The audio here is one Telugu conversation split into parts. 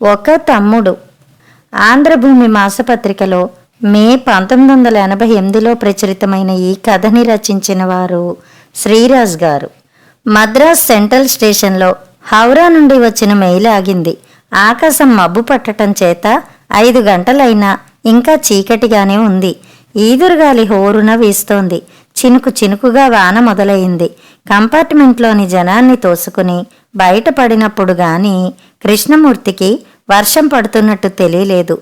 ఒక తమ్ముడు. ఆంధ్రభూమి మాసపత్రికలో మే 1988లో ప్రచురితమైన ఈ కథని రచించిన వారు శ్రీరాజ్ గారు. మద్రాస్ సెంట్రల్ స్టేషన్లో హౌరా నుండి వచ్చిన మెయిల్ ఆగింది. ఆకాశం మబ్బు పట్టడం చేత 5 గంటలైనా ఇంకా చీకటిగానే ఉంది. ఈదురుగాలి హోరున వీస్తోంది. చినుకు చినుకుగా వాన మొదలయింది. కంపార్ట్మెంట్లోని జనాన్ని తోసుకుని బయటపడినప్పుడు గాని కృష్ణమూర్తికి వర్షం పడుతున్నట్టు తెలియలేదు.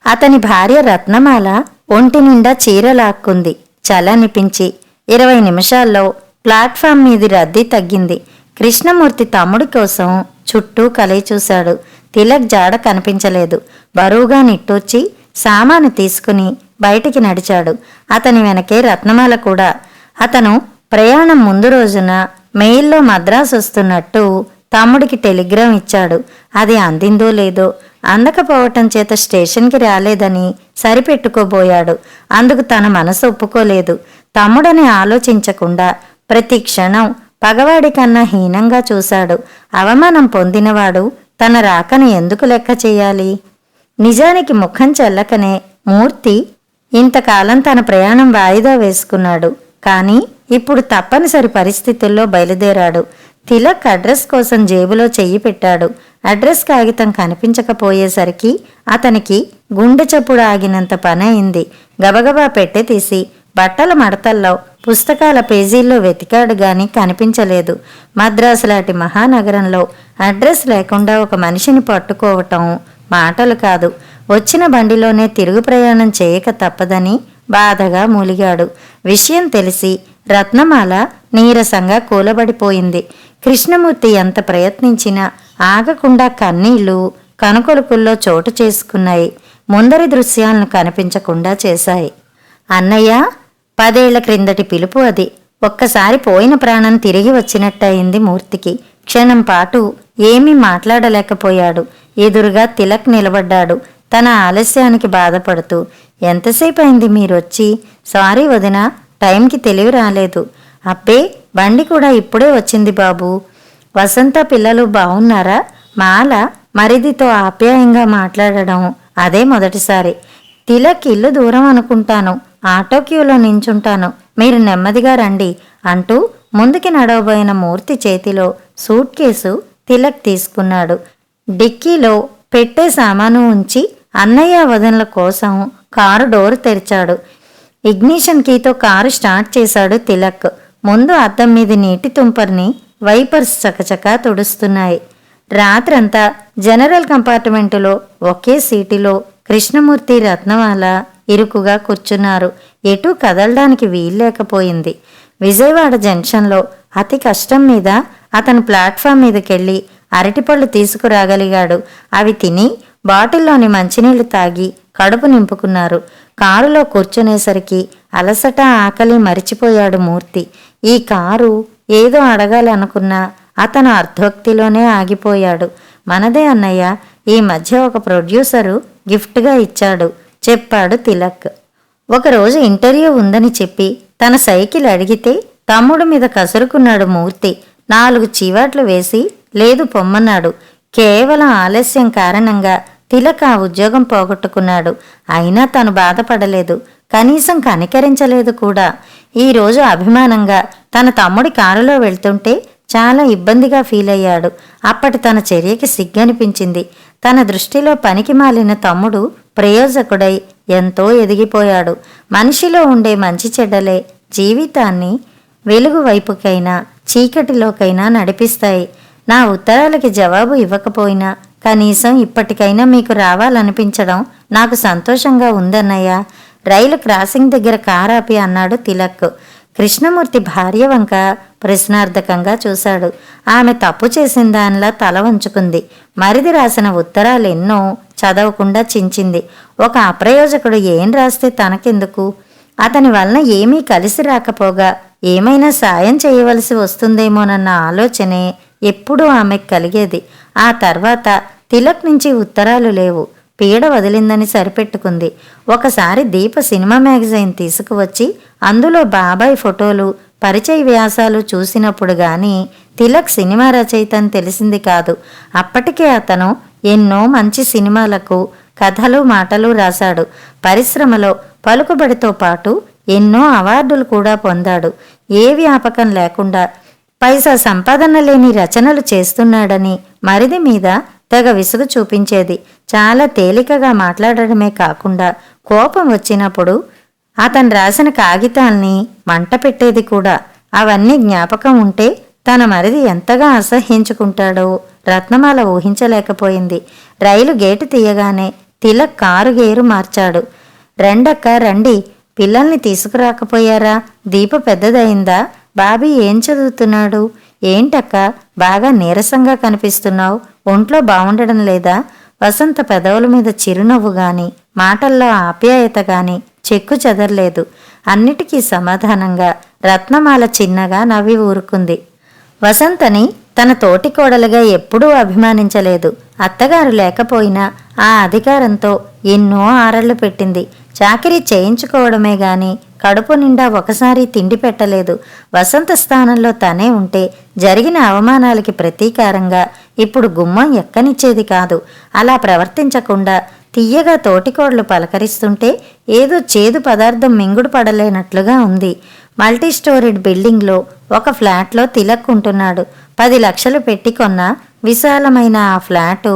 అతని భార్య రత్నమాల ఒంటి నిండా చీర లాక్కుంది. చలనిపించి 20 నిమిషాల్లో ప్లాట్ఫామ్ మీది రద్దీ తగ్గింది. కృష్ణమూర్తి తమ్ముడి కోసం చుట్టూ కలయి చూశాడు. తిలక్ జాడ కనిపించలేదు. బరువుగా నిట్టూర్చి సామాను తీసుకుని బయటికి నడిచాడు. అతని వెనకే రత్నమాల కూడా. అతను ప్రయాణం ముందు రోజున మెయిల్లో మద్రాసు వస్తున్నట్టు తమ్ముడికి టెలిగ్రామ్ ఇచ్చాడు. అది అందిందో లేదో. అందకపోవటం చేత స్టేషన్కి రాలేదని సరిపెట్టుకోబోయాడు. అందుకు తన మనసు ఒప్పుకోలేదు. తమ్ముడని ఆలోచించకుండా ప్రతి క్షణం పగవాడి కన్నా హీనంగా చూశాడు. అవమానం పొందినవాడు తన రాకను ఎందుకు లెక్క చేయాలి? నిజానికి ముఖం చెల్లకనే మూర్తి ఇంతకాలం తన ప్రయాణం వాయిదా వేసుకున్నాడు. కానీ ఇప్పుడు తప్పనిసరి పరిస్థితుల్లో బయలుదేరాడు. తిలక్ అడ్రస్ కోసం జేబులో చెయ్యి పెట్టాడు. అడ్రస్ కాగితం కనిపించకపోయేసరికి అతనికి గుండె చప్పుడు ఆగినంత పని అయింది. గబగబా పెట్టె తీసి బట్టల మడతల్లో పుస్తకాల పేజీల్లో వెతికాడు గాని కనిపించలేదు. మద్రాసు లాంటి మహానగరంలో అడ్రస్ లేకుండా ఒక మనిషిని పట్టుకోవటం మాటలు కాదు. వచ్చిన బండిలోనే తిరుగు ప్రయాణం చేయక తప్పదని బాధగా మూలిగాడు. విషయం తెలిసి రత్నమాల నీరసంగా కూలబడిపోయింది. కృష్ణమూర్తి ఎంత ప్రయత్నించినా ఆగకుండా కన్నీళ్లు కనుకొలుకుల్లో చోటు చేసుకున్నాయి. ముందరి దృశ్యాలను కనిపించకుండా చేశాయి. అన్నయ్య, 10 ఏళ్ల క్రిందటి పిలుపు అది. ఒక్కసారి పోయిన ప్రాణం తిరిగి వచ్చినట్టయింది మూర్తికి. క్షణం పాటు ఏమీ మాట్లాడలేకపోయాడు. ఎదురుగా తిలక్ నిలబడ్డాడు. తన ఆలస్యానికి బాధపడుతూ, ఎంతసేపు అయింది మీరొచ్చి? సారీ వదినా, టైంకి తెలివి రాలేదు. అబ్బే, బండి కూడా ఇప్పుడే వచ్చింది బాబు. వసంత పిల్లలు బావున్నారా? మాల మరిదితో ఆప్యాయంగా మాట్లాడడం అదే మొదటిసారి. తిలక్ ఇల్లు దూరం అనుకుంటాను. ఆటో క్యూలో నించుంటాను. మీరు నెమ్మదిగా రండి అంటూ ముందుకి నడవబోయిన మూర్తి చేతిలో సూట్ కేసు తిలక్ తీసుకున్నాడు. డిక్కీలో పెట్టే సామాను ఉంచి అన్నయ్య వదనల కోసం కారు డోరు తెరిచాడు. ఇగ్నిషన్ కీతో కారు స్టార్ట్ చేశాడు తిలక్. ముందు అద్దం మీది నీటి తుంపర్ని వైపర్స్ చకచకా తుడుస్తున్నాయి. రాత్రంతా జనరల్ కంపార్ట్మెంటులో ఒకే సీటులో కృష్ణమూర్తి రత్నమాల ఇరుకుగా కూర్చున్నారు. ఎటూ కదలడానికి వీల్లేకపోయింది. విజయవాడ జంక్షన్లో అతి కష్టం మీద అతను ప్లాట్ఫామ్ మీదకెళ్ళి అరటిపళ్ళు తీసుకురాగలిగాడు. అవి తిని బాటిల్లోని మంచినీళ్లు తాగి కడుపు నింపుకున్నారు. కారులో కూర్చునేసరికి అలసట ఆకలి మరిచిపోయాడు మూర్తి. ఈ కారు ఏదో అడగాలనుకున్నా అతను అర్ధోక్తిలోనే ఆగిపోయాడు. మనదే అన్నయ్య, ఈ మధ్య ఒక ప్రొడ్యూసరు గిఫ్ట్గా ఇచ్చాడు చెప్పాడు తిలక్. ఒకరోజు ఇంటర్వ్యూ ఉందని చెప్పి తన సైకిల్ అడిగితే తమ్ముడు మీద కసురుకున్నాడు మూర్తి. 4 చీవాట్లు వేసి లేదు పొమ్మన్నాడు. కేవలం ఆలస్యం కారణంగా తిలక్ ఆ ఉద్యోగం పోగొట్టుకున్నాడు. అయినా తను బాధపడలేదు, కనీసం కనికరించలేదు కూడా. ఈరోజు అభిమానంగా తన తమ్ముడి కారులో వెళ్తుంటే చాలా ఇబ్బందిగా ఫీల్ అయ్యాడు. అప్పటి తన చర్యకి సిగ్గనిపించింది. తన దృష్టిలో పనికి మాలిన తమ్ముడు ప్రయోజకుడై ఎంతో ఎదిగిపోయాడు. మనిషిలో ఉండే మంచి చెడ్డలే జీవితాన్ని వెలుగు వైపుకైనా చీకటిలోకైనా నడిపిస్తాయి. నా ఉత్తరాలకి జవాబు ఇవ్వకపోయినా కనీసం ఇప్పటికైనా మీకు రావాలనిపించడం నాకు సంతోషంగా ఉందన్నయ్య. రైలు క్రాసింగ్ దగ్గర కారాపి అన్నాడు తిలక్. కృష్ణమూర్తి భార్య వంక ప్రశ్నార్థకంగా చూశాడు. ఆమె తప్పు చేసిన దానిలా తల వంచుకుంది. మరిది రాసిన ఉత్తరాలెన్నో చదవకుండా చించింది. ఒక అప్రయోజకుడు ఏం రాస్తే తనకెందుకు? అతని వలన ఏమీ కలిసి రాకపోగా ఏమైనా సాయం చేయవలసి వస్తుందేమోనన్న ఆలోచనే ఎప్పుడూ ఆమెకు కలిగేది. ఆ తర్వాత తిలక్ నుంచి ఉత్తరాలు లేవు. పీడ వదిలిందని సరిపెట్టుకుంది. ఒకసారి దీప సినిమా మ్యాగజైన్ తీసుకువచ్చి అందులో బాబాయ్ ఫోటోలు పరిచయ వ్యాసాలు చూసినప్పుడు గాని తిలక్ సినిమా రచయిత అని తెలిసింది కాదు. అప్పటికే అతను ఎన్నో మంచి సినిమాలకు కథలు మాటలు రాశాడు. పరిశ్రమలో పలుకుబడితో పాటు ఎన్నో అవార్డులు కూడా పొందాడు. ఏ వ్యాపకం లేకుండా పైసా సంపాదన లేని రచనలు చేస్తున్నాడని మరిది మీద తెగ విసుగు చూపించేది. చాలా తేలికగా మాట్లాడడమే కాకుండా కోపం వచ్చినప్పుడు అతను రాసిన కాగితాల్ని మంట పెట్టేది కూడా. అవన్నీ జ్ఞాపకం ఉంటే తన మరిది ఎంతగా అసహ్యించుకుంటాడో రత్నమాల ఊహించలేకపోయింది. రైలు గేటు తీయగానే తిలక్ కారు గేరు మార్చాడు. రెండక్క రండి, పిల్లల్ని తీసుకురాకపోయారా? దీప పెద్దదయిందా? బాబీ ఏం చదువుతున్నాడు? ఏంటక్క బాగా నీరసంగా కనిపిస్తున్నావు? ఒంట్లో బాగుండడం లేదా? వసంత పెదవుల మీద చిరునవ్వు గాని మాటల్లో ఆప్యాయత గాని చెక్కు చెదరలేదు. అన్నిటికీ సమాధానంగా రత్నమాల చిన్నగా నవ్వి ఊరుకుంది. వసంతని తన తోటి కోడలుగా ఎప్పుడూ అభిమానించలేదు. అత్తగారు లేకపోయినా ఆ అధికారంతో ఎన్నో ఆరళ్లు పెట్టింది. చాకిరీ చేయించుకోవడమే గాని కడుపు నిండా ఒకసారి తిండి పెట్టలేదు. వసంత స్థానంలో తనే ఉంటే జరిగిన అవమానాలకి ప్రతీకారంగా ఇప్పుడు గుమ్మం ఎక్కనిచ్చేది కాదు. అలా ప్రవర్తించకుండా తియ్యగా తోటికోడలు పలకరిస్తుంటే ఏదో చేదు పదార్థం మింగుడు పడలేనట్లుగా ఉంది. మల్టీ స్టోరీడ్ బిల్డింగ్లో ఒక ఫ్లాట్లో తిలక్ ఉంటున్నాడు. 10 లక్షలు పెట్టి కొన్న విశాలమైన ఆ ఫ్లాటు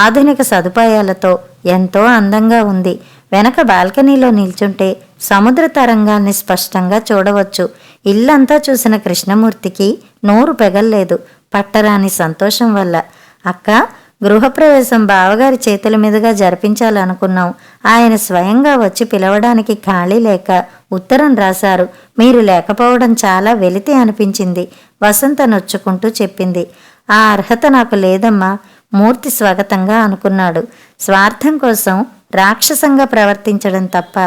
ఆధునిక సదుపాయాలతో ఎంతో అందంగా ఉంది. వెనక బాల్కనీలో నిల్చుంటే సముద్ర తరంగాల్ని స్పష్టంగా చూడవచ్చు. ఇల్లంతా చూసిన కృష్ణమూర్తికి నోరు పెగల్లేదు పట్టరాని సంతోషం వల్ల. అక్క, గృహప్రవేశం బావగారి చేతుల మీదుగా జరిపించాలనుకున్నాం. ఆయన స్వయంగా వచ్చి పిలవడానికి ఖాళీ లేక ఉత్తరం రాశారు. మీరు లేకపోవడం చాలా వెలితి అనిపించింది, వసంత నొచ్చుకుంటూ చెప్పింది. ఆ అర్హత నాకు లేదమ్మా, మూర్తి స్వాగతంగా అనుకున్నాడు. స్వార్థం కోసం రాక్షసంగా ప్రవర్తించడం తప్ప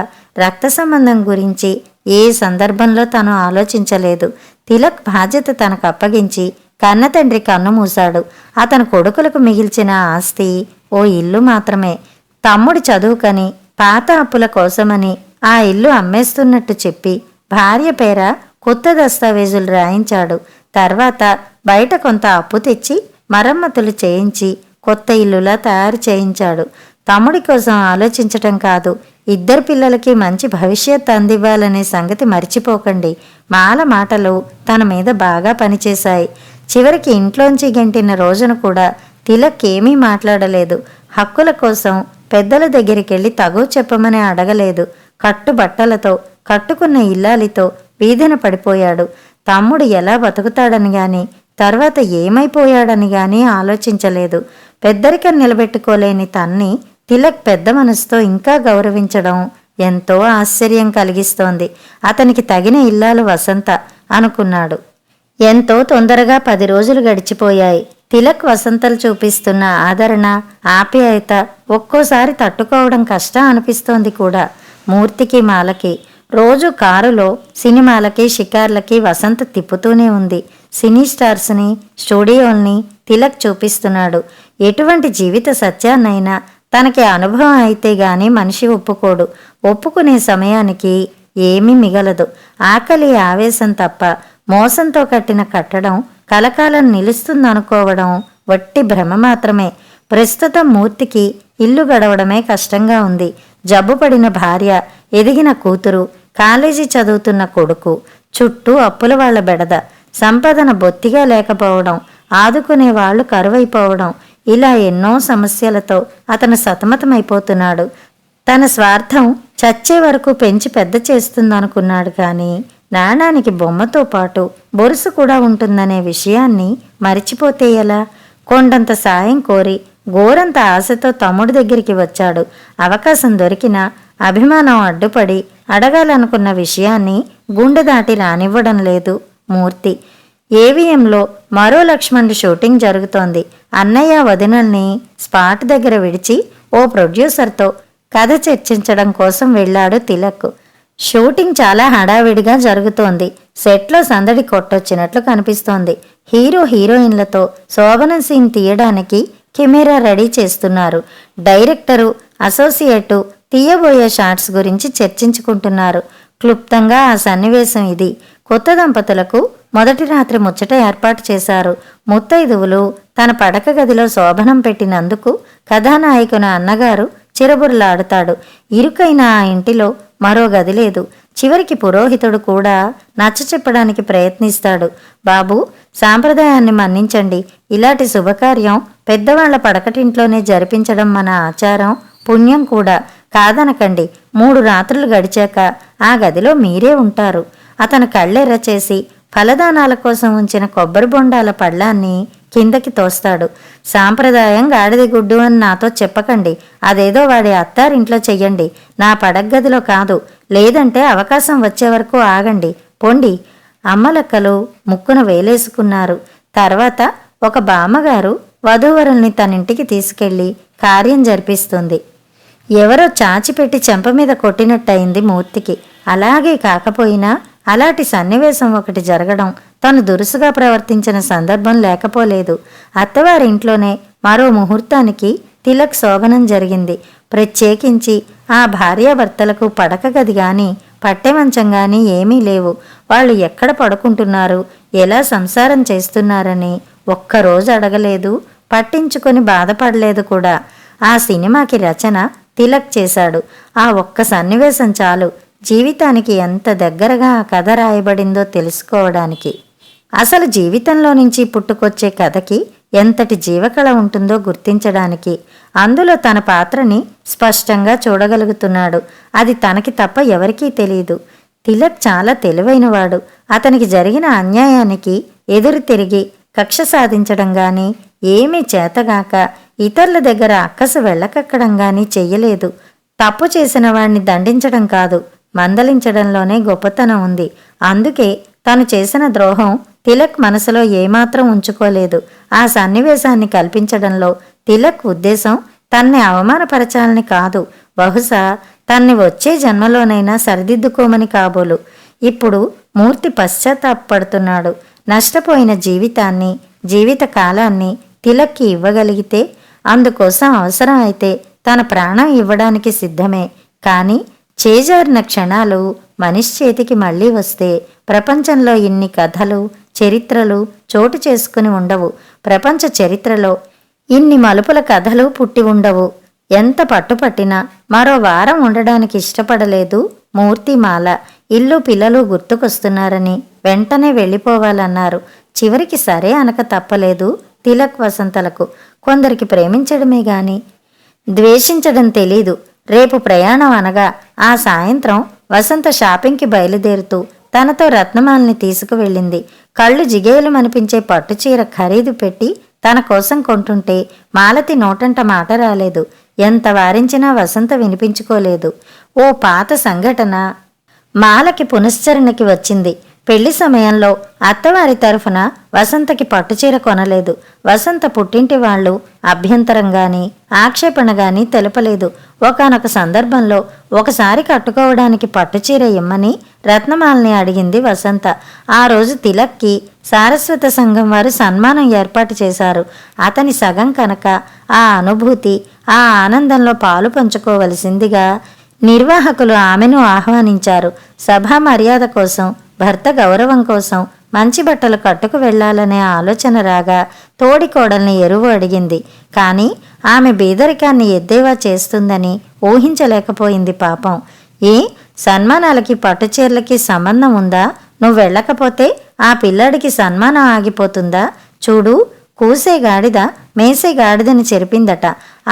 రక్త సంబంధం గురించి ఏ సందర్భంలో తను ఆలోచించలేదు. తిలక్ బాధ్యత తనకు అప్పగించి కన్న తండ్రి కన్ను మూశాడు. అతని కొడుకులకు మిగిల్చిన ఆస్తి ఓ ఇల్లు మాత్రమే. తమ్ముడి చదువుకని పాత అప్పుల కోసమని ఆ ఇల్లు అమ్మేస్తున్నట్టు చెప్పి భార్య పేర కొత్త దస్తావేజులు రాయించాడు. తర్వాత బయట కొంత అప్పు తెచ్చి మరమ్మతులు చేయించి కొత్త ఇల్లులా తయారు చేయించాడు. తమ్ముడి కోసం ఆలోచించటం కాదు, ఇద్దరు పిల్లలకి మంచి భవిష్యత్ అందివ్వాలనే సంగతి మర్చిపోకండి. మాల మాటలు తన మీద బాగా పనిచేశాయి. చివరికి ఇంట్లోంచి గెంటిన రోజున కూడా తిలక్ ఏమీ మాట్లాడలేదు. హక్కుల కోసం పెద్దల దగ్గరికెళ్ళి తగువ చెప్పమని అడగలేదు. కట్టుబట్టలతో కట్టుకున్న ఇల్లాలితో వీధిన పడిపోయాడు. తమ్ముడు ఎలా బతుకుతాడని గాని తర్వాత ఏమైపోయాడని గాని ఆలోచించలేదు. పెద్దరికం నిలబెట్టుకోలేని తన్ని తిలక్ పెద్ద మనసుతో ఇంకా గౌరవించడం ఎంతో ఆశ్చర్యం కలిగిస్తోంది. అతనికి తగిన ఇల్లాలు వసంత అనుకున్నాడు. ఎంతో తొందరగా 10 రోజులు గడిచిపోయాయి. తిలక్ వసంతలు చూపిస్తున్న ఆదరణ, ఆప్యాయత ఒక్కోసారి తట్టుకోవడం కష్టం అనిపిస్తోంది కూడా మూర్తికి, మాలకి. రోజు కారులో సినిమాలకి, షికార్లకి వసంత తిప్పుతూనే ఉంది. సినీ స్టార్స్ని, స్టూడియోల్ని తిలక్ చూపిస్తున్నాడు. ఎటువంటి జీవిత సత్యాన్నైనా తనకి అనుభవం అయితే గాని మనిషి ఒప్పుకోడు. ఒప్పుకునే సమయానికి ఏమీ మిగలదు. ఆకలి, ఆవేశం తప్ప మోసంతో కట్టిన కట్టడం కలకాలం నిలుస్తుందనుకోవడం వట్టి భ్రమ మాత్రమే. ప్రస్తుతం మూర్తికి ఇల్లు గడవడమే కష్టంగా ఉంది. జబ్బుపడిన భార్య, ఎదిగిన కూతురు, కాలేజీ చదువుతున్న కొడుకు, చుట్టూ అప్పుల వాళ్ల బెడద, సంపాదన బొత్తిగా లేకపోవడం, ఆదుకునే వాళ్ళు కరువైపోవడం, ఇలా ఎన్నో సమస్యలతో అతను సతమతమైపోతున్నాడు. తన స్వార్థం చచ్చే వరకు పెంచి పెద్ద చేస్తుందనుకున్నాడు కానీ నాణానికి బొమ్మతో పాటు బొరుసు కూడా ఉంటుందనే విషయాన్ని మరిచిపోతే ఎలా? కొండంత సాయం కోరి గోరంత ఆశతో తమ్ముడి దగ్గరికి వచ్చాడు. అవకాశం దొరికినా అభిమానం అడ్డుపడి అడగాలనుకున్న విషయాన్ని గుండె దాటి రానివ్వడం లేదు మూర్తి. ఏవిఎంలో మరో లక్ష్మణుడి షూటింగ్ జరుగుతోంది. అన్నయ్య వదినల్ని స్పాట్ దగ్గర విడిచి ఓ ప్రొడ్యూసర్తో కథ చర్చించడం కోసం వెళ్ళాడు తిలక్. షూటింగ్ చాలా హడావిడిగా జరుగుతోంది. సెట్లో సందడి కొట్టొచ్చినట్లు కనిపిస్తోంది. హీరో హీరోయిన్లతో శోభనం సీన్ తీయడానికి కెమెరా రెడీ చేస్తున్నారు. డైరెక్టరు, అసోసియేటు తీయబోయే షాట్స్ గురించి చర్చించుకుంటున్నారు. క్లుప్తంగా ఆ సన్నివేశం ఇది. కొత్త దంపతులకు మొదటి రాత్రి ముచ్చట ఏర్పాటు చేశారు. ముత్తైదువులు తన పడక గదిలో శోభనం పెట్టినందుకు కథానాయకుని అన్నగారు చిరబుర్లాడుతాడు. ఇరుకైన ఆ ఇంటిలో మరో గది లేదు. చివరికి పురోహితుడు కూడా నచ్చ చెప్పడానికి ప్రయత్నిస్తాడు. బాబు, సాంప్రదాయాన్ని మన్నించండి. ఇలాంటి శుభకార్యం పెద్దవాళ్ల పడకటింట్లోనే జరిపించడం మన ఆచారం, పుణ్యం కూడా. కాదనకండి. 3 రాత్రులు గడిచాక ఆ గదిలో మీరే ఉంటారు. అతను కళ్ళెర్ర చేసి ఫలదానాల కోసం ఉంచిన కొబ్బరి బొండాల పళ్ళాన్ని కిందకి తోస్తాడు. సాంప్రదాయం గాడిద గుడ్డు అని నాతో చెప్పకండి. అదేదో వాడి అత్తారింట్లో చెయ్యండి, నా పడగ్గదిలో కాదు. లేదంటే అవకాశం వచ్చే వరకు ఆగండి, పొండి. అమ్మలక్కలు ముక్కున వేలేసుకున్నారు. తర్వాత ఒక బామ్మగారు వధూవరుల్ని తనింటికి తీసుకెళ్లి కార్యం జరిపిస్తుంది. ఎవరో చాచిపెట్టి చెంప మీద కొట్టినట్టయింది మూర్తికి. అలాగే కాకపోయినా అలాంటి సన్నివేశం ఒకటి జరగడం తను దురుసుగా ప్రవర్తించిన సందర్భం లేకపోలేదు. అత్తవారింట్లోనే మరో ముహూర్తానికి తిలక్ శోభనం జరిగింది. ప్రత్యేకించి ఆ భార్యాభర్తలకు పడక గది గాని పట్టెమంచం గాని ఏమీ లేవు. వాళ్ళు ఎక్కడ పడుకుంటున్నారు, ఎలా సంసారం చేస్తున్నారని ఒక్కరోజు అడగలేదు, పట్టించుకొని బాధపడలేదు కూడా. ఆ సినిమాకి రచన తిలక్ చేశాడు. ఆ ఒక్క సన్నివేశం చాలు జీవితానికి ఎంత దగ్గరగా ఆ కథ రాయబడిందో తెలుసుకోవడానికి. అసలు జీవితంలో నుంచి పుట్టుకొచ్చే కథకి ఎంతటి జీవకళ ఉంటుందో గుర్తించడానికి. అందులో తన పాత్రని స్పష్టంగా చూడగలుగుతున్నాడు. అది తనకి తప్ప ఎవరికీ తెలియదు. తిలక్ చాలా తెలివైనవాడు. అతనికి జరిగిన అన్యాయానికి ఎదురు తిరిగి కక్ష సాధించడం గాని, ఏమీ చేతగాక ఇతరుల దగ్గర అక్కసు వెళ్ళకక్కడం గాని చెయ్యలేదు. తప్పు చేసిన వాణ్ణి దండించడం కాదు, మందలించడంలోనే గొప్పతనం ఉంది. అందుకే తను చేసిన ద్రోహం తిలక్ మనసులో ఏమాత్రం ఉంచుకోలేదు. ఆ సన్నివేశాన్ని కల్పించడంలో తిలక్ ఉద్దేశం తన్ని అవమానపరచాలని కాదు, బహుశా తన్ని వచ్చే జన్మలోనైనా సరిదిద్దుకోమని కాబోలు. ఇప్పుడు మూర్తి పశ్చాత్తాపడుతున్నాడు. నష్టపోయిన జీవితాన్ని, జీవిత కాలాన్ని తిలక్కి ఇవ్వగలిగితే, అందుకోసం అవసరం అయితే తన ప్రాణం ఇవ్వడానికి సిద్ధమే. కానీ చేజారిన క్షణాలు మనిషి చేతికి మళ్ళీ వస్తే ప్రపంచంలో ఇన్ని కథలు, చరిత్రలు చోటు చేసుకుని ఉండవు. ప్రపంచ చరిత్రలో ఇన్ని మలుపుల కథలు పుట్టి ఉండవు. ఎంత పట్టుపట్టినా మరో వారం ఉండడానికి ఇష్టపడలేదు మూర్తిమాల. ఇల్లు పిల్లలు గుర్తుకొస్తున్నారని వెంటనే వెళ్ళిపోవాలన్నారు. చివరికి సరే అనక తప్పలేదు తిలక్ వసంతలకు. కొందరికి ప్రేమించడమే గాని ద్వేషించడం తెలీదు. రేపు ప్రయాణం అనగా ఆ సాయంత్రం వసంత షాపింగ్కి బయలుదేరుతూ తనతో రత్నమాలని తీసుకువెళ్ళింది. కళ్ళు జిగేలుమనిపించే పట్టుచీర ఖరీదు పెట్టి తన కోసం కొంటుంటే మాలతి నోటంట మాట రాలేదు. ఎంత వారించినా వసంత వినిపించుకోలేదు. ఓ పాత సంఘటన మాలకి పునశ్చరణకి వచ్చింది. పెళ్లి సమయంలో అత్తవారి తరఫున వసంతకి పట్టుచీర కొనలేదు. వసంత పుట్టింటి వాళ్ళు అభ్యంతరం గాని ఆక్షేపణ గాని తెలపలేదు. ఒకానొక సందర్భంలో ఒకసారి కట్టుకోవడానికి పట్టుచీర ఇమ్మని రత్నమాలని అడిగింది వసంత. ఆ రోజు తిలక్కి సారస్వత సంఘం వారు సన్మానం ఏర్పాటు చేశారు. అతని సగం కనుక ఆ అనుభూతి, ఆ ఆనందంలో పాలు పంచుకోవలసిందిగా నిర్వాహకులు ఆమెను ఆహ్వానించారు. సభా మర్యాద కోసం, భర్త గౌరవం కోసం మంచి బట్టలు కట్టుకు వెళ్లాలనే ఆలోచన రాగా తోడికోడల్ని ఎరువు అడిగింది. కానీ ఆమె బీదరికాన్ని ఎద్దేవా చేస్తుందని ఊహించలేకపోయింది పాపం. ఏ సన్మానాలకి పట్టుచీరలకి సంబంధం ఉందా? నువ్వు వెళ్ళకపోతే ఆ పిల్లాడికి సన్మానం ఆగిపోతుందా? చూడు, కూసే గాడిద మేసే గాడిదని చెరిపిందట.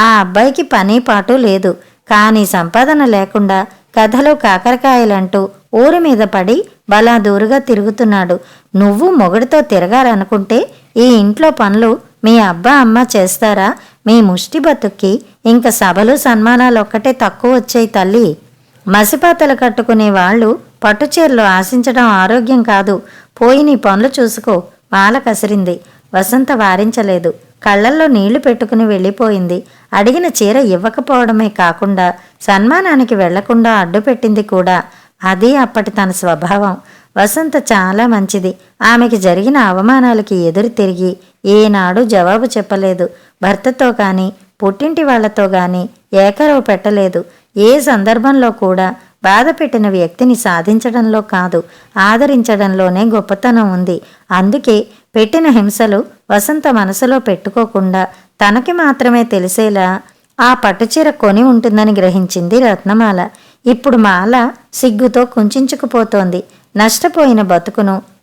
ఆ అబ్బాయికి పని పాటు లేదు. కానీ సంపాదన లేకుండా కథలు కాకరకాయలంటూ ఊరి మీద పడి బలాదూరుగా తిరుగుతున్నాడు. నువ్వు మొగుడితో తిరగాలనుకుంటే ఈ ఇంట్లో పనులు మీ అబ్బా అమ్మ చేస్తారా? మీ ముష్టి బతుక్కి ఇంక సభలు సన్మానాలు ఒక్కటే తక్కువ వచ్చాయి తల్లి. మసిపాతలు కట్టుకునే వాళ్ళు పట్టుచీరలు ఆశించడం ఆరోగ్యం కాదు. పోయి నీ పనులు చూసుకో. మాల కసిరింది. వసంత వారించలేదు. కళ్ళల్లో నీళ్లు పెట్టుకుని వెళ్ళిపోయింది. అడిగిన చీర ఇవ్వకపోవడమే కాకుండా సన్మానానికి వెళ్లకుండా అడ్డుపెట్టింది కూడా. అది అప్పటి తన స్వభావం. వసంత చాలా మంచిది. ఆమెకి జరిగిన అవమానాలకి ఎదురు తిరిగి ఏనాడు జవాబు చెప్పలేదు. భర్తతో కానీ పుట్టింటి వాళ్లతో గాని ఏకరవు పెట్టలేదు. ఏ సందర్భంలో కూడా బాధ పెట్టిన వ్యక్తిని సాధించడంలో కాదు, ఆదరించడంలోనే గొప్పతనం ఉంది. అందుకే పెట్టిన హింసలు వసంత మనసులో పెట్టుకోకుండా తనకి మాత్రమే తెలిసేలా ఆ పట్టుచీర కొని ఉంటుందని గ్రహించింది రత్నమాల. ఇప్పుడు మాల సిగ్గుతో కుంచుకుపోతోంది. నష్టపోయిన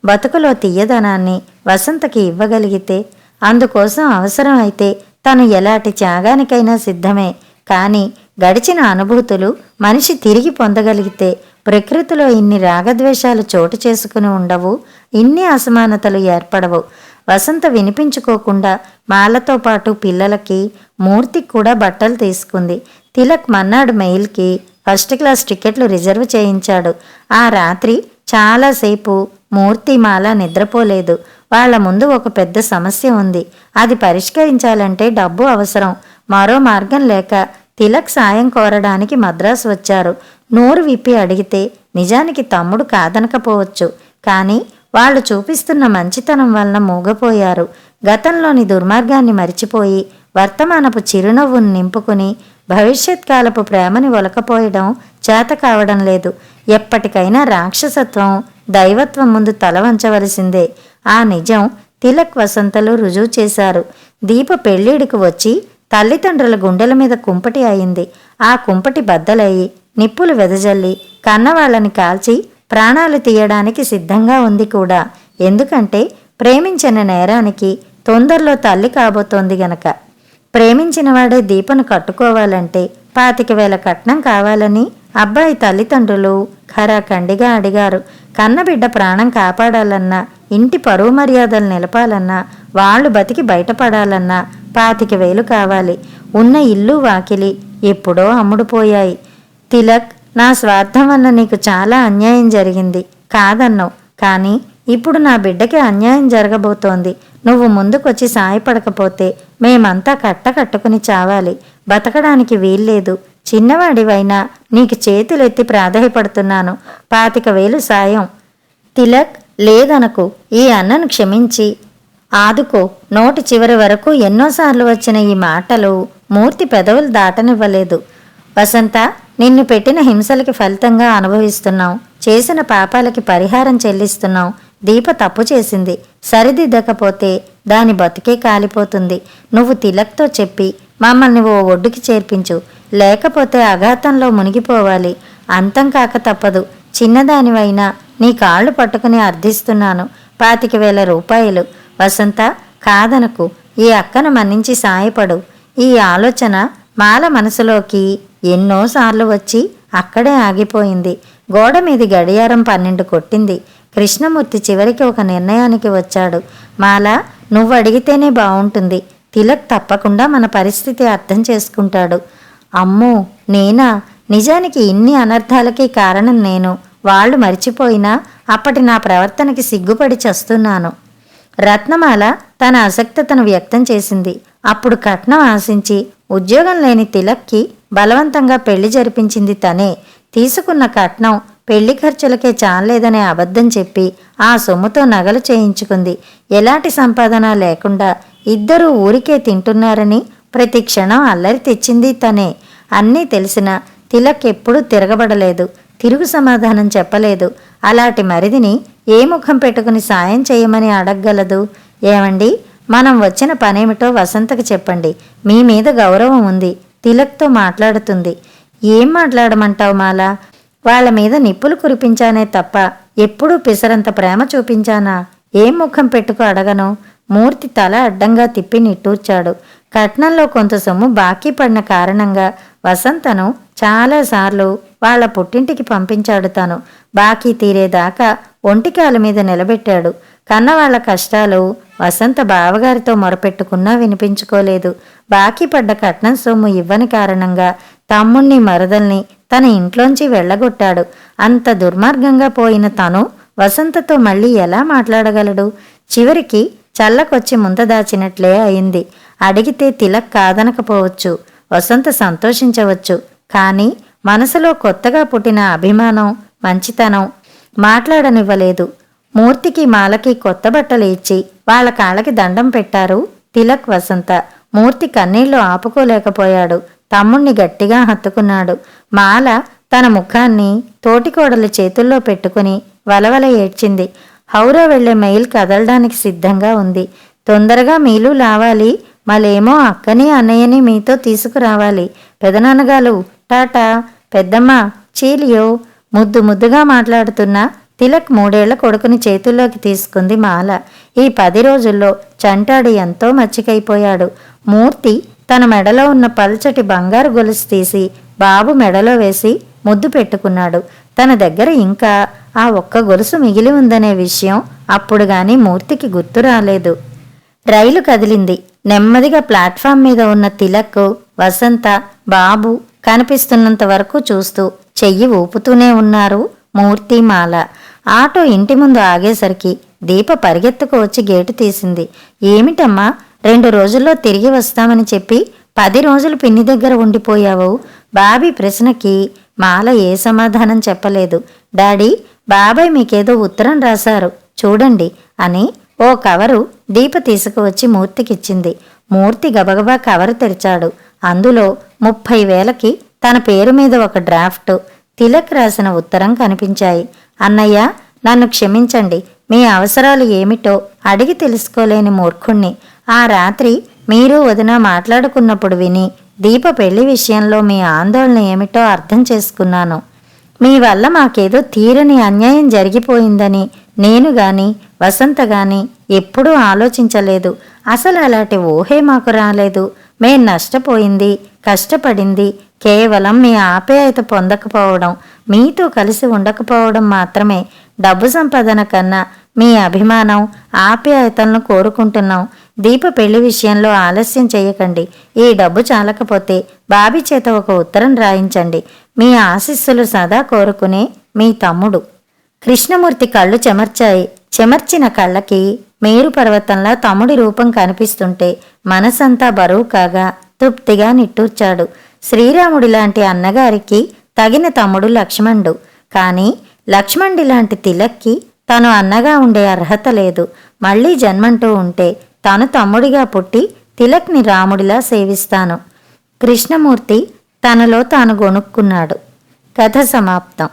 బతుకులో తీయదనాన్ని వసంతకి ఇవ్వగలిగితే, అందుకోసం అవసరం అయితే తను ఎలాంటి త్యాగానికైనా సిద్ధమే. కానీ గడిచిన అనుభూతులు మనిషి తిరిగి పొందగలిగితే ప్రకృతిలో ఇన్ని రాగద్వేషాలు చోటు చేసుకుని ఉండవు, ఇన్ని అసమానతలు ఏర్పడవు. వసంత వినిపించుకోకుండా మాలతో పాటు పిల్లలకి, మూర్తికి కూడా బట్టలు తీసుకుంది. తిలక్ మన్నాడు మెయిల్కి ఫస్ట్ క్లాస్ టికెట్లు రిజర్వ్ చేయించాడు. ఆ రాత్రి చాలాసేపు మూర్తి మాల నిద్రపోలేదు. వాళ్ల ముందు ఒక పెద్ద సమస్య ఉంది. అది పరిష్కరించాలంటే డబ్బు అవసరం. మరో మార్గం లేక తిలక్ సాయం కోరడానికి మద్రాసు వచ్చారు. నోరు విప్పి అడిగితే నిజానికి తమ్ముడు కాదనకపోవచ్చు. కానీ వాళ్ళు చూపిస్తున్న మంచితనం వలన మూగపోయారు. గతంలోని దుర్మార్గాన్ని మరిచిపోయి వర్తమానపు చిరునవ్వును నింపుకుని భవిష్యత్ కాలపు ప్రేమని ఒలకపోయడం చేత కావడం లేదు. ఎప్పటికైనా రాక్షసత్వం దైవత్వం ముందు తల వంచవలసిందే. ఆ నిజం తిలక్ వసంతలు రుజువు చేశారు. దీప పెళ్ళిడికి వచ్చి తల్లిదండ్రుల గుండెల మీద కుంపటి అయింది. ఆ కుంపటి బద్దలయ్యి నిప్పులు వెదజల్లి కన్నవాళ్ళని కాల్చి ప్రాణాలు తీయడానికి సిద్ధంగా ఉంది కూడా. ఎందుకంటే ప్రేమించిన నేరానికి తొందరలో తల్లి కాబోతోంది గనక. ప్రేమించినవాడే దీపను కట్టుకోవాలంటే 25,000 కట్నం కావాలని అబ్బాయి తల్లిదండ్రులు ఖరాఖండిగా అడిగారు. కన్నబిడ్డ ప్రాణం కాపాడాలన్నా, ఇంటి పరువు మర్యాదలు నిలపాలన్నా, వాళ్ళు బతికి బయటపడాలన్నా 25,000 కావాలి. ఉన్న ఇల్లు వాకిలి ఎప్పుడో అమ్ముడుపోయాయి. తిలక్, నా స్వార్థం వల్ల నీకు చాలా అన్యాయం జరిగింది కాదన్నావు. కానీ ఇప్పుడు నా బిడ్డకి అన్యాయం జరగబోతోంది. నువ్వు ముందుకొచ్చి సాయపడకపోతే మేమంతా కట్టుకుని చావాలి. బతకడానికి వీల్లేదు. చిన్నవాడివైనా నీకు చేతులెత్తి ప్రాధేయపడుతున్నాను. 25,000 సాయం. తిలక్, లేదనకు. ఈ అన్నను క్షమించి ఆదుకో. నోటి చివరి వరకు ఎన్నోసార్లు వచ్చిన ఈ మాటలు మూర్తి పెదవులు దాటనివ్వలేదు. వసంత, నిన్ను పెట్టిన హింసలకి ఫలితంగా అనుభవిస్తున్నావు. చేసిన పాపాలకి పరిహారం చెల్లిస్తున్నావు. దీప తప్పు చేసింది. సరిదిద్దకపోతే దాని బతుకే కాలిపోతుంది. నువ్వు తిలక్తో చెప్పి మమ్మల్ని ఓ ఒడ్డుకి చేర్పించు. లేకపోతే అఘాతంలో మునిగిపోవాలి. అంతం కాక తప్పదు. చిన్నదానివైనా నీ కాళ్ళు పట్టుకుని అర్థిస్తున్నాను. 25,000 రూపాయలు. వసంత, కాదనకు. ఈ అక్కను మన్నించి సాయపడు. ఈ ఆలోచన మాల మనసులోకి ఎన్నోసార్లు వచ్చి అక్కడే ఆగిపోయింది. గోడ మీది గడియారం 12 కొట్టింది. కృష్ణమూర్తి చివరికి ఒక నిర్ణయానికి వచ్చాడు. మాల, నువ్వు అడిగితేనే బావుంటుంది. తిలక్ తప్పకుండా మన పరిస్థితి అర్థం చేసుకుంటాడు. అమ్మో, నేనా? నిజానికి ఇన్ని అనర్థాలకి కారణం నేను. వాళ్ళు మర్చిపోయినా అప్పటి నా ప్రవర్తనకి సిగ్గుపడి చస్తున్నాను. రత్నమాల తన అసక్తతను వ్యక్తం చేసింది. అప్పుడు కట్నం ఆశించి ఉద్యోగం లేని తిలక్కి బలవంతంగా పెళ్లి జరిపించింది తనే. తీసుకున్న కట్నం పెళ్లి ఖర్చులకే చాలేదనే అబద్ధం చెప్పి ఆ సొమ్ముతో నగలు చేయించుకుంది. ఎలాంటి సంపాదన లేకుండా ఇద్దరూ ఊరికే తింటున్నారని ప్రతి క్షణం అల్లరి తెచ్చింది తనే. అన్నీ తెలిసినా తిలక్ ఎప్పుడూ తిరగబడలేదు. తిరుగు సమాధానం చెప్పలేదు. అలాంటి మరిదిని ఏ ముఖం పెట్టుకుని సాయం చేయమని అడగగలదు? ఏమండి, మనం వచ్చిన పనేమిటో వసంతకు చెప్పండి. మీ మీద గౌరవం ఉంది. తిలక్తో మాట్లాడుతుంది. ఏం మాట్లాడమంటావు మాల? వాళ్ళ మీద నిప్పులు కురిపించానే తప్ప ఎప్పుడూ పిసరంత ప్రేమ చూపించానా? ఏం ముఖం పెట్టుకు అడగను? మూర్తి తల అడ్డంగా తిప్పి నిట్టూర్చాడు. కట్నంలో కొంత సొమ్ము బాకీ పడిన కారణంగా వసంతను చాలాసార్లు వాళ్ళ పుట్టింటికి పంపించాడు తను. బాకీ తీరేదాకా ఒంటికాల మీద నిలబెట్టాడు. కన్నవాళ్ల కష్టాలు వసంత బావగారితో మొరపెట్టుకున్నా వినిపించుకోలేదు. బాకీ పడ్డ కట్నం సొమ్ము ఇవ్వని కారణంగా తమ్ముణ్ణి మరదల్ని తన ఇంట్లోంచి వెళ్ళగొట్టాడు. అంత దుర్మార్గంగా పోయిన తను వసంతతో మళ్ళీ ఎలా మాట్లాడగలడు? చివరికి చల్లకొచ్చి ముంత దాచినట్లే అయింది. అడిగితే తిలక్ కాదనకపోవచ్చు, వసంత సంతోషించవచ్చు. కానీ మనసులో కొత్తగా పుట్టిన అభిమానం, మంచితనం మాట్లాడనివ్వలేదు. మూర్తికి మాలకి కొత్త బట్టలు ఇచ్చి వాళ్ళ కాళ్ళకి దండం పెట్టారు తిలక్, వసంత. మూర్తి కన్నీళ్లు ఆపుకోలేకపోయాడు. తమ్ముణ్ణి గట్టిగా హత్తుకున్నాడు. మాల తన ముఖాన్ని తోటికోడల చేతుల్లో పెట్టుకుని వలవల ఏడ్చింది. హౌరా వెళ్లే మైల్ కదలడానికి సిద్ధంగా ఉంది. తొందరగా మీలు లావాలి, మళ్ళేమో అక్కని అన్నయ్యని మీతో తీసుకురావాలి. పెదనాన్నగారు టాటా. పెద్దమ్మ చీలియో. ముద్దుగా మాట్లాడుతున్న తిలక్ 3 ఏళ్ల కొడుకుని చేతుల్లోకి తీసుకుంది మాల. ఈ 10 రోజుల్లో చంటాడు ఎంతో మచ్చికైపోయాడు. మూర్తి తన మెడలో ఉన్న పల్చటి బంగారు గొలుసు తీసి బాబు మెడలో వేసి ముద్దు పెట్టుకున్నాడు. తన దగ్గర ఇంకా ఆ ఒక్క గొలుసు మిగిలి ఉందనే విషయం అప్పుడు గాని మూర్తికి గుర్తు రాలేదు. రైలు కదిలింది. నెమ్మదిగా ప్లాట్ఫామ్ మీద ఉన్న తిలక్, వసంత, బాబు కనిపిస్తున్నంత వరకు చూస్తూ చెయ్యి ఊపుతూనే ఉన్నారు మూర్తి, మాల. ఆటో ఇంటి ముందు ఆగేసరికి దీప పరిగెత్తుకు వచ్చి గేటు తీసింది. ఏమిటమ్మా, 2 రోజుల్లో తిరిగి వస్తామని చెప్పి 10 రోజులు పిన్ని దగ్గర ఉండిపోయావు? బాబీ ప్రశ్నకి మాల ఏ సమాధానం చెప్పలేదు. డాడీ, బాబాయ్ మీకేదో ఉత్తరం రాశారు చూడండి అని ఓ కవరు దీప తీసుకువచ్చి మూర్తికిచ్చింది. మూర్తి గబగబా కవరు తెరిచాడు. అందులో 30,000కి తన పేరు మీద ఒక డ్రాఫ్ట్, తిలక్ రాసిన ఉత్తరం కనిపించాయి. అన్నయ్య, నన్ను క్షమించండి. మీ అవసరాలు ఏమిటో అడిగి తెలుసుకోలేని మూర్ఖుణ్ణి. ఆ రాత్రి మీరు వదిన మాట్లాడుకున్నప్పుడు విని దీప పెళ్లి విషయంలో మీ ఆందోళన ఏమిటో అర్థం చేసుకున్నాను. మీ వల్ల మాకేదో తీరని అన్యాయం జరిగిపోయిందని నేను గాని వసంత గాని ఎప్పుడూ ఆలోచించలేదు. అసలు అలాంటి ఊహే మాకు రాలేదు. మేం నష్టపోయింది, కష్టపడింది కేవలం మీ ఆప్యాయత పొందకపోవడం, మీతో కలిసి ఉండకపోవడం మాత్రమే. డబ్బు సంపాదన కన్నా మీ అభిమానం, ఆప్యాయతలను కోరుకుంటున్నాం. దీప పెళ్లి విషయంలో ఆలస్యం చేయకండి. ఈ డబ్బు చాలకపోతే బాబీ చేత ఒక ఉత్తరం రాయించండి. మీ ఆశీస్సులు సదా కోరుకునే మీ తమ్ముడు. కృష్ణమూర్తి కళ్ళు చెమర్చాయి. చెమర్చిన కళ్ళకి మేరు పర్వతంలా తమ్ముడి రూపం కనిపిస్తుంటే మనసంతా బరువు కాగా తృప్తిగా నిట్టూర్చాడు. శ్రీరాముడి లాంటి అన్నగారికి తగిన తమ్ముడు లక్ష్మణుడు. కానీ లక్ష్మణుడి లాంటి తిలక్కి తను అన్నగా ఉండే అర్హత లేదు. మళ్లీ జన్మంటూ ఉంటే తను తమ్ముడిగా పుట్టి తిలక్ని రాముడిలా సేవిస్తాను. కృష్ణమూర్తి తనలో తాను గొణుక్కున్నాడు. కథ సమాప్తం.